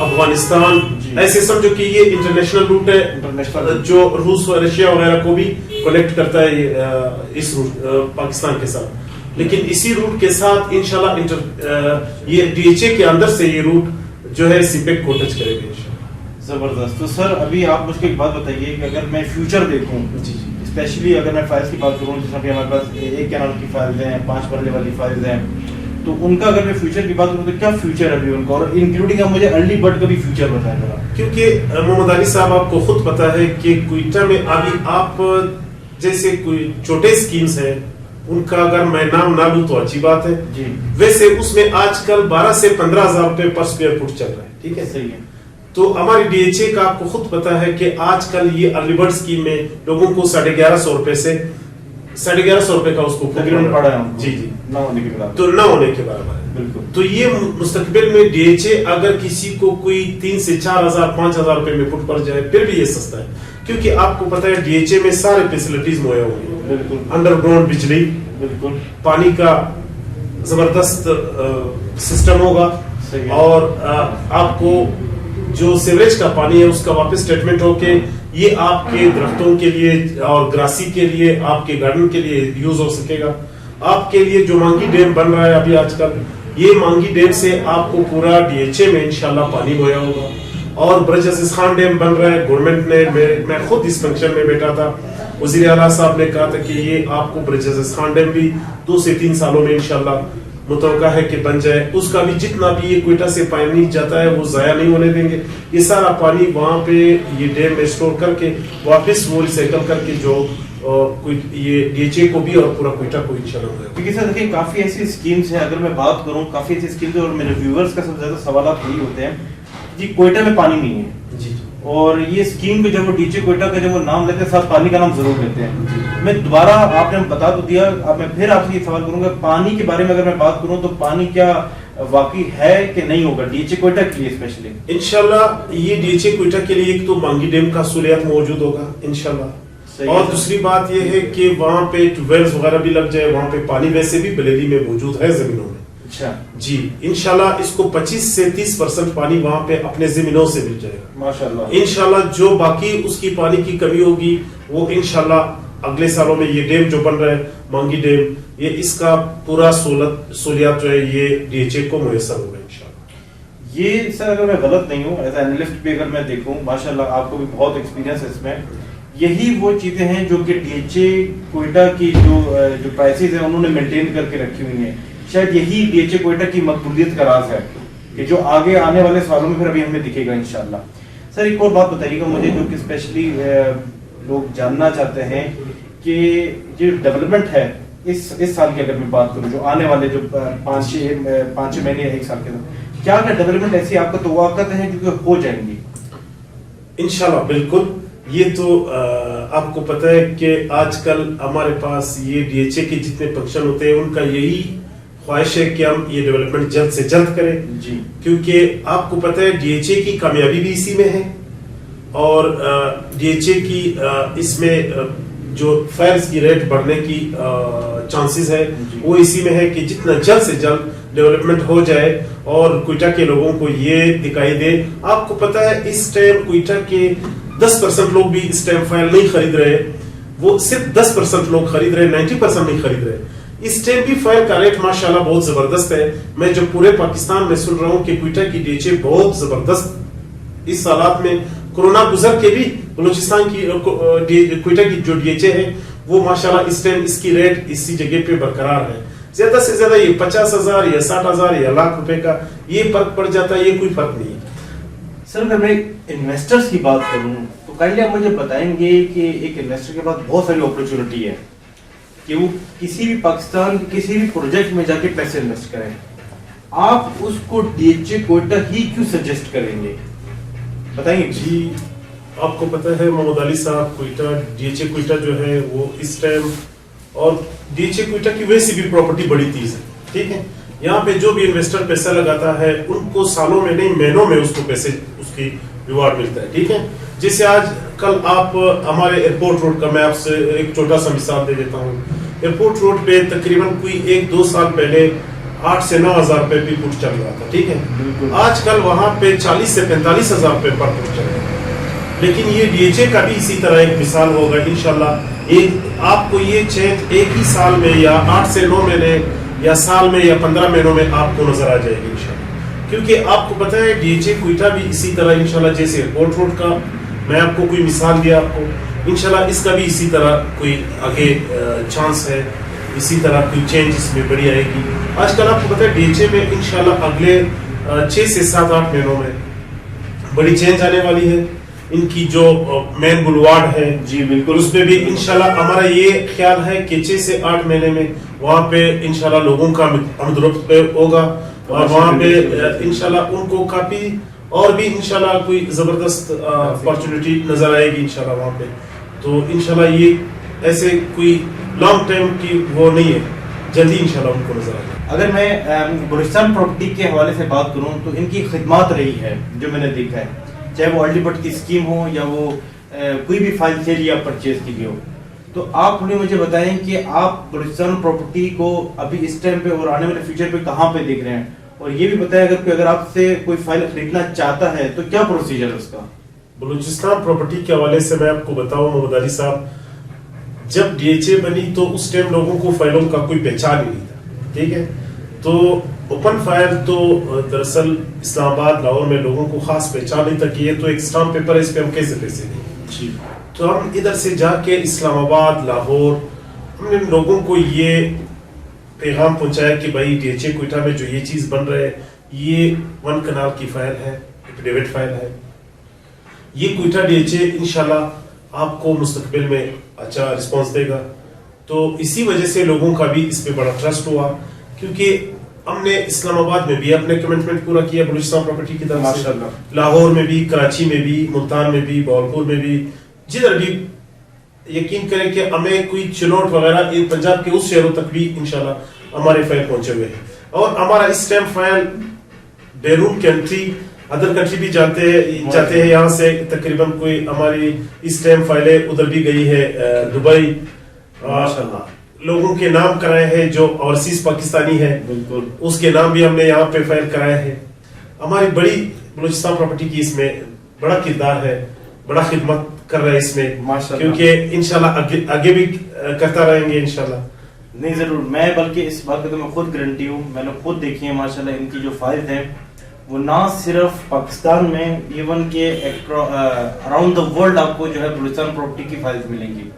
افغانستان, ایسے سمجھو کہ یہ انٹرنیشنل روٹ ہے جو روس و رشیا وغیرہ کو بھی کنیکٹ کرتا ہے اس روٹ پاکستان کے ساتھ. لیکن اسی روٹ کے ساتھ انشاءاللہ یہ DHA کے اندر سے یہ روٹ جو ہے سیپیک کو ٹچ کرے گا انشاءاللہ. زبردست. تو سر ابھی آپ مجھ کو ایک بات بتائیے کہ اگر میں فیوچر دیکھوں, اسپیشلی اگر میں فائلز کی بات کروں, جیسا کہ ہمارے پاس ایک کینال کی فائلز ہیں, 5 مرلے والی فائلز ہیں, تو ان کا اگر میں فیوچر کی بات کروں تو کیا فیوچر ہے ابھی ان کا, اور انکلوڈنگ آپ مجھے ارلی برڈ کا بھی فیوچر بتائیں ذرا. کیونکہ محمد علی صاحب آپ کو خود پتا ہے کہ کوئٹہ میں ابھی آپ جیسے کوئی چھوٹے اسکیمز ہیں ان کا اگر میں نام نہ لوں تو اچھی بات ہے, ویسے اس میں آج کل 12 سے 15 ہزار روپے پر اسکوائر فٹ چل رہا ہے. ٹھیک ہے, صحیح ہے. تو ہماری DHA کا آپ کو خود پتا ہے کہ آج کل یہ ارلی برڈ اسکیم میں لوگوں کو 1150 روپے سے 1150 روپے کا اس کو پڑا ہے. جی جی, نہ ہونے کے برابر, تو نہ ہونے کے برابر ہے. بالکل. تو یہ مستقبل میں DHA اگر کسی کو کوئی 3 سے 4 ہزار 5 ہزار روپے میں فٹ پڑ جائے پھر بھی یہ سستا ہے, کیونکہ آپ کو پتا ہے DHA میں سارے فیسلٹیز مہیا ہوئی ہیں. بالکل. انڈر گراؤنڈ بجلی, بالکل, پانی کا زبردست سسٹم ہوگا, اور آپ کو جو سیوریج کا پانی ہے اس کا واپس ٹریٹمنٹ ہو کے یہ آپ کے درختوں کے لیے اور گراسی کے لیے آپ کے گارڈن کے لیے یوز ہو سکے گا. آپ کے لیے جو مانگی ڈیم بن رہا ہے ابھی آج کل, یہ مانگی ڈیم سے آپ کو پورا DHA میں انشاءاللہ پانی مہیا ہوگا. اور برج عزیز خان ڈیم بن رہا ہے, گورنمنٹ نے, میں خود اس فنکشن میں بیٹھا تھا, وزیر اعلیٰ صاحب نے کہا تھا کہ یہ آپ کو برج عزیز خان ڈیم بھی 2 سے 3 سالوں میں انشاءاللہ متوقع ہے کہ بن جائے. اس کا بھی جتنا بھی یہ کوئٹہ سے پانی جاتا ہے وہ ضائع نہیں ہونے دیں گے. یہ سارا پانی وہاں پہ یہ ڈیم میں اسٹور کر کے واپس وہ ریسائیکل کر کے جو یہ DHA کو بھی اور پورا کوئٹہ کو انشاءاللہ ہوگا. کیونکہ سر دیکھیں کافی ایسی اسکیمز ہیں, اگر میں بات کروں کافی ایسی اسکیمز ہیں, اور میرے ویورز کا سب سے زیادہ سوالات یہی ہوتے ہیں جی کوئٹہ میں پانی نہیں ہے جی, اور یہ اسکیم کو جب وہ DHA کوئٹہ کا جب وہ نام لیتے ہیں ساتھ پانی کا نام ضرور لیتے ہیں. میں دوبارہ آپ نے بتا تو دیا, اب میں پھر آپ سے یہ سوال کروں گا, پانی کے بارے میں اگر میں بات کروں تو پانی کیا واقعی ہے کہ نہیں ہوگا DHA کوئٹہ کے لیے اسپیشلی؟ انشاءاللہ یہ DHA کوئٹہ کے لیے ایک تو مانگی ڈیم کا سہولیات موجود ہوگا انشاءاللہ, اور دوسری بات یہ ہے کہ وہاں پہ ٹیوبویلز وغیرہ بھی لگ جائے, وہاں پہ پانی ویسے بھی بلیلی میں موجود ہے زمینوں میں. اچھا جی, انشاءاللہ اس کو 25 سے 30% پانی وہاں پہ اپنے زمینوں سے مل جائے گا ماشاءاللہ. انشاءاللہ جو باقی اس کی پانی کی کمی ہوگی وہ انشاءاللہ اگلے سالوں میں یہ ڈیم جو بن رہا ہے مانگی ڈیم, یہ اس کا پورا سہولیات جو ہے یہ DHA کو میسر ہوگا انشاءاللہ. یہ سر اگر میں غلط نہیں ہوں ایز اینالسٹ بھی اگر میں دیکھوں, ماشاءاللہ آپ کو بھی بہت ایکسپیرینس ہے اس میں, یہی وہ چیزیں ہیں جو کہ DHA کوئٹہ کی جو پرائسز ہیں انہوں نے مینٹین کر کے رکھی ہوئی ہیں. شاید یہی DHA کوئٹہ کی مقبولیت کا راز ہے کہ جو آگے آنے والے سالوں میں پھر ابھی ہمیں دکھے گا انشاءاللہ. سر ایک اور بات بتائیے گا مجھے, جو کہ اسپیشلی لوگ جاننا چاہتے ہیں کہ جو ڈیولپمنٹ ہے اس سال کی اگر میں بات کروں, جو آنے والے جو 5-6 مہینے 1 سال کے اندر کیا ڈیولپمنٹ ایسی آپ کا توقعات ہیں جو کہ ہو جائیں گی؟ انشاءاللہ بالکل. یہ تو آپ کو پتہ ہے کہ آج کل ہمارے پاس یہ DHA کے جتنے فنکشن ہوتے ہیں ان کا یہی خواہش ہے کہ ہم یہ ڈیولپمنٹ جلد سے جلد کریں جی, کیونکہ آپ کو پتہ ہے DHA کی کامیابی بھی اسی میں ہے, اور DHA کی اس میں جو فائلز کی ریٹ بڑھنے کی چانسز ہے وہ اسی میں ہے کہ جتنا جلد سے جلد ڈیولپمنٹ ہو جائے اور کوئٹہ کے لوگوں کو یہ دکھائی دے. آپ کو پتہ ہے اس ٹائم کوئٹہ کے 10% لوگ بھی اس ٹائم فائل نہیں خرید رہے, وہ صرف 10% لوگ خرید رہے, 90% نہیں خرید رہے. اس ٹائم بھی فائل کا ریٹ ماشاءاللہ بہت زبردست ہے. میں جو پورے پاکستان میں سن رہا ہوں کہ کوئٹہ کی DHA بہت زبردست اس حالات میں کورونا گزر کے بھی بلوچستان کی کوئٹہ کی جو DHA ہے وہ ماشاءاللہ اس ٹائم اس کی ریٹ اسی جگہ پہ برقرار ہے. زیادہ سے زیادہ یہ 50,000 یا 60,000 یا لاکھ روپے کا یہ فرق پڑ جاتا ہے, یہ کوئی فرق نہیں ہے. سر اگر میں انویسٹرز کی بات کروں تو کائنڈلی آپ مجھے بتائیں گے کہ ایک انویسٹر کے پاس بہت ساری اپرچونٹی ہے کہ وہ کسی بھی پاکستان کے کسی بھی پروجیکٹ میں جا کے پیسے انویسٹ کریں, آپ اس کو DHA کوئٹہ ہی کیوں سجیسٹ کریں گے بتائیں؟ جی آپ کو پتہ ہے محمد علی صاحب کوئٹہ DHA کوئٹہ جو ہے وہ اس ٹائم, اور DHA کوئٹہ کی ویسی بھی پراپرٹی بڑی تیز ہے. ٹھیک ہے, یہاں پہ جو بھی انویسٹر پیسہ لگاتا ہے ان کو سالوں میں نہیں مہینوں میں اس کو پیسے اس کی ریوارڈ ملتا ہے. ٹھیک ہے, جیسے آج کل آپ ہمارے ایئرپورٹ روڈ کا میں آپ سے ایک چھوٹا سا مثال دے دیتا ہوں. ایئرپورٹ روڈ پہ تقریباً کوئی 1-2 سال پہلے 8 سے 9 ہزار روپے بھی فٹ چل رہا تھا, ٹھیک ہے. بالکل. آج کل وہاں پہ 40 سے 45 ہزار روپے پر فٹ چل رہا ہے. لیکن یہ ڈی ایچ اے کا بھی اسی طرح ایک مثال ہوگا انشاءاللہ. آپ کو یہ چینج ایک ہی سال میں یا 8 سے 9 مہینے یا سال میں یا 15 مہینوں میں آپ کو نظر آ جائے گی انشاءاللہ. کیونکہ آپ کو پتہ ہے ڈی ایچ اے کوئٹہ بھی اسی طرح انشاءاللہ, جیسے ایئرپورٹ روڈ کا میں آپ کو کوئی مثال دیا آپ کو, انشاءاللہ اس کا بھی اسی طرح کوئی آگے چانس ہے, اسی طرح کوئی چینج اس میں بڑی آئے گی. آج کل آپ کو پتہ ہے ڈی ایچ اے میں انشاءاللہ اگلے 6 سے 7-8 مہینوں میں بڑی چینج آنے والی ہے. ان کی جو مین بلوارڈ ہے جی بالکل, اس میں بھی انشاءاللہ ہمارا یہ خیال ہے کہ 6 سے 8 مہینے میں وہاں پہ انشاءاللہ لوگوں کا آمد و رفت ہوگا, اور وہاں پہ انشاءاللہ ان کو کافی اور بھی انشاءاللہ کوئی زبردست اپارچونٹی نظر آئے گی انشاءاللہ وہاں پہ. تو انشاءاللہ یہ ایسے کوئی لانگ ٹائم کی وہ نہیں ہے, جلدی انشاءاللہ ان کو نظر آئے گا. اگر میں بلوچستان پراپرٹی کے حوالے سے بات کروں تو ان کی خدمات رہی ہے جو میں نے دیکھا ہے, چاہے وہ ارلی بٹ کی اسکیم ہو یا وہ کوئی بھی فائل سیل یا پرچیز کی گئی ہو. تو آپ تھوڑی مجھے بتائیں کہ آپ بلوچستان پراپرٹی کو ابھی اس ٹائم پہ اور آنے والے فیوچر پہ کہاں پہ دیکھ رہے ہیں, اور یہ بھی بتائیں اگر آپ سے کوئی فائل خریدنا چاہتا ہے تو کیا پروسیجر ہے اس کا. بلوچستان پراپرٹی کے حوالے سے میں آپ کو بتاؤں محمد علی صاحب, جب ڈی ایچ اے بنی تو اس ٹائم لوگوں کو فائلوں کا کوئی پہچان ہی نہیں تھا, ٹھیک ہے. تو اوپن فائل تو دراصل اسلام آباد لاہور میں لوگوں کو خاص پہچان نہیں تھا کہ یہ تو ایک اسٹامپ پیپر ہے, اس پہ ہم کیسے پیسے دیں. تو ہم ادھر سے جا کے اسلام آباد لاہور ہم نے لوگوں کو یہ پیغام پہنچایا کہ بھائی ڈی ایچ اے کوئٹہ میں جو یہ چیز بن رہا ہے یہ 1 کنال کی فائل ہے, ایفیڈیوٹ فائل ہے. یہ کوئٹہ ڈی ایچ اے انشاءاللہ آپ کو مستقبل میں اچھا رسپانس دے گا. تو اسی وجہ سے لوگوں کا بھی اس پہ بڑا ٹرسٹ ہوا, کیونکہ ہم نے اسلام آباد میں بھی اپنے کمٹمنٹ پورا کیا بلوچستان پراپرٹی کی طرف سے, لاہور میں بھی, کراچی میں بھی, ملتان میں بھی, بہاولپور میں بھی, جدھر بھی. یقین کریں کہ ہمیں کوئی چنوٹ وغیرہ پنجاب کے اس شہروں تک بھی انشاءاللہ ہمارے فائل پہنچے ہوئے ہیں. اور ہمارا اس ٹائم فائل بیرون کنٹری ادر کنٹری بھی جاتے ہیں یہاں سے تقریباً کوئی ہماری اس ٹائم فائلیں ادھر بھی گئی ہے دبئی. لوگوں کے نام کرائے ہیں جو اوورسیز پاکستانی ہے, بالکل اس کے نام بھی ہم نے یہاں پہ فائل کرائے ہیں. ہماری بڑی بلوچستان پراپرٹی کی اس میں بڑا کردار ہے, بڑا خدمت کر رہا ہے اس میں, کیونکہ انشاءاللہ آگے بھی کرتا رہیں گے انشاءاللہ. نہیں ضرور, میں بلکہ اس بات کا تو میں خود گارنٹی ہوں, میں نے خود دیکھی ہے ماشاءاللہ ان کی جو فائلز ہیں وہ نہ صرف پاکستان میں ایون کہ اراؤنڈ دا ورلڈ آپ کو جو ہے بلوچستان پراپرٹی کی فائلز ملیں گی.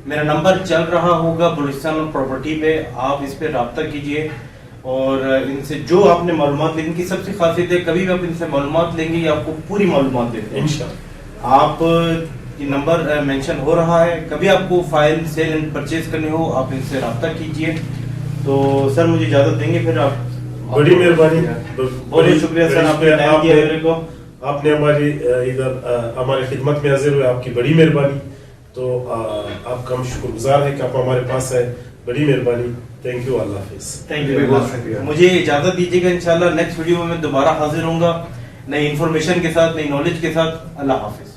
میرا نمبر چل رہا ہوگا بلوچستان پراپرٹی پہ, آپ اس پہ رابطہ کیجئے اور ان سے جو آپ نے معلومات لیں. ان کی سب سے خاصیت ہے کبھی بھی آپ ان سے معلومات لیں گے یہ آپ کو پوری معلومات دیتے ہیں انشاءاللہ. آپ یہ نمبر مینشن ہو رہا ہے, کبھی آپ کو فائل سیل اینڈ پرچیز کرنی ہو آپ ان سے رابطہ کیجئے. تو سر مجھے اجازت دیں گے پھر آپ. بڑی مہربانی, بہت شکریہ سر, آپ نے ٹائم دیا میرے کو, آپ نے ہماری ادھر ہماری خدمت میں حاضر ہوئے, آپ کی بڑی مہربانی. تو آپ کا ہم شکر گزار ہے کہ آپ ہمارے پاس ہے, بڑی مہربانی. تھینک یو, اللہ حافظ. تھینک یو, مجھے اجازت دیجیے گا انشاءاللہ نیکسٹ ویڈیو میں دوبارہ حاضر ہوں گا نئی انفارمیشن کے ساتھ, نئی نالج کے ساتھ. اللہ حافظ.